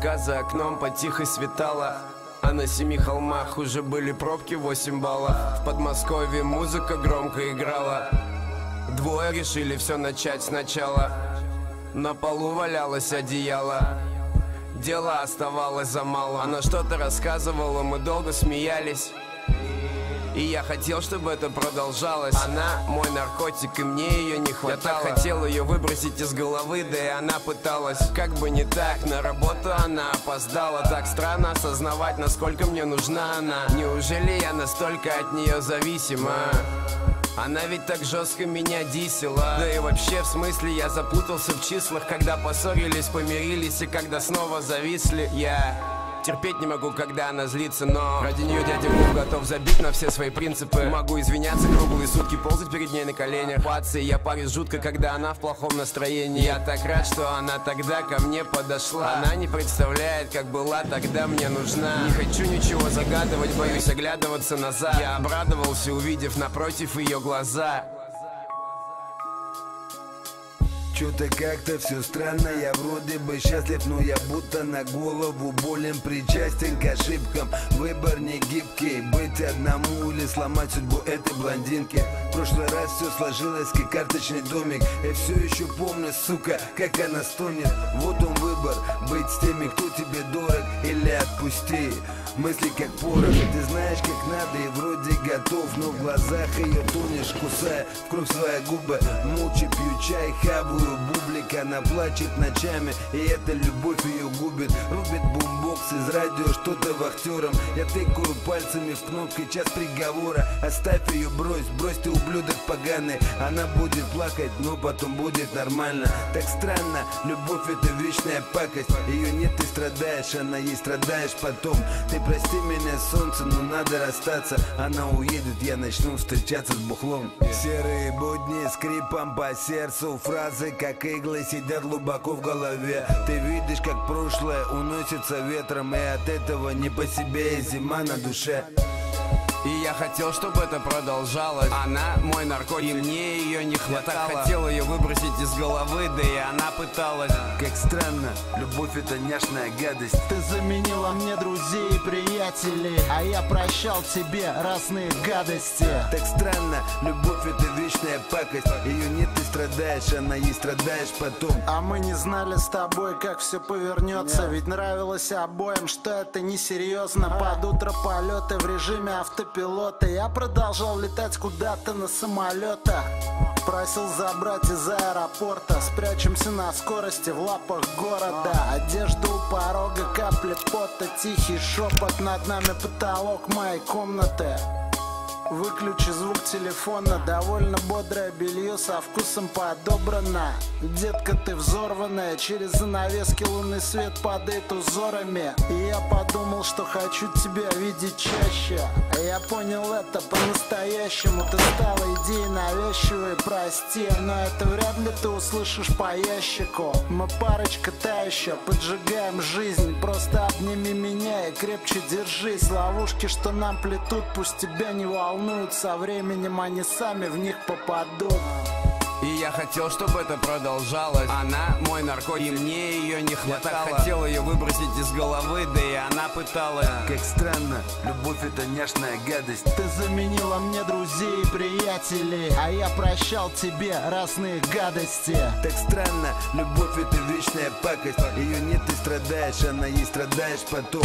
пока за окном потихо светало. А на 7 холмах уже были пробки 8 баллов. В Подмосковье музыка громко играла. Двое решили все начать сначала. На полу валялось одеяло. Дело оставалось за мало. Она что-то рассказывала, мы долго смеялись. И я хотел, чтобы это продолжалось. Она мой наркотик, и мне ее не хватало. Я так хотел ее выбросить из головы, да и она пыталась. Как бы не так, на работу она опоздала. Так странно осознавать, насколько мне нужна она. Неужели я настолько от нее зависима? Она ведь так жестко меня дисела. Да и вообще, в смысле, я запутался в числах. Когда поссорились, помирились, и когда снова зависли. Я терпеть не могу, когда она злится, но ради нее дядя Вов готов забить на все свои принципы. Могу извиняться круглые сутки, ползать перед ней на коленях. Пацы, я парюсь жутко, когда она в плохом настроении. Я так рад, что она тогда ко мне подошла. Она не представляет, как была тогда мне нужна. Не хочу ничего загадывать, боюсь оглядываться назад. Я обрадовался, увидев напротив ее глаза. Чё-то как-то все странно, я вроде бы счастлив, но я будто на голову болен, причастен к ошибкам. Выбор не гибкий, быть одному или сломать судьбу этой блондинки. В прошлый раз все сложилось как карточный домик. Я все еще помню, сука, как она стонет. Вот он выбор, быть с теми, кто тебе дорог, или отпусти. Мысли как порох, ты знаешь как надо и вроде готов, но в глазах ее тонешь, кусая в кровь свои губы. Молча пью чай, хаваю бублик, она плачет ночами, и эта любовь ее губит. Рубит бумбокс из радио, что-то вахтером. Я тыкаю пальцами в кнопки, час приговора. Оставь ее, брось ты, ублюдок поганый. Она будет плакать, но потом будет нормально. Так странно, любовь это вечная пакость. Ее нет, ты страдаешь, она ей страдаешь потом. Ты прости меня, солнце, но надо расстаться. Она уедет, я начну встречаться с бухлом. Серые будни скрипом по сердцу. Фразы, как иглы, сидят глубоко в голове. Ты видишь, как прошлое уносится ветром, и от этого не по себе, и зима на душе. И я хотел, чтобы это продолжалось. Она мой наркотик, и мне ее не хватало. Я так хотел ее выбросить из головы, да и она пыталась. Как странно, любовь это няшная гадость. Ты заменила мне друзей и приятелей, а я прощал тебе разные гадости. Так странно, любовь это вечная пакость. Ее нет, ты страдаешь, она ей страдаешь потом. А мы не знали с тобой, как все повернется. Ведь нравилось обоим, что это несерьезно. Под утро полеты в режиме автопилота. Я продолжал летать куда-то на самолетах. Просил забрать из аэропорта. Спрячемся на скорости в лапах города. Одежда у порога, капли пота, тихий шепот. Над нами потолок моей комнаты. Выключи звук телефона, довольно бодрое белье со вкусом подобрано. Детка, ты взорванная, через занавески лунный свет падает узорами. И я подумал, что хочу тебя видеть чаще. Я понял это по-настоящему. Ты стала идеей навязчивой, прости, но это вряд ли ты услышишь по ящику. Мы парочка та еще, поджигаем жизнь. Просто обними меня и крепче держись. Ловушки, что нам плетут, пусть тебя не волнуют. Со временем они сами в них попадут. И я хотел, чтобы это продолжалось. Она мой наркотик, и мне ее не хватало. Я так хотел ее выбросить из головы, да и она пыталась. Как странно, любовь это няшная гадость. Ты заменила мне друзей и приятелей, а я прощал тебе разные гадости. Так странно, любовь это вечная пакость. Ее нет, ты страдаешь, она ей страдаешь потом.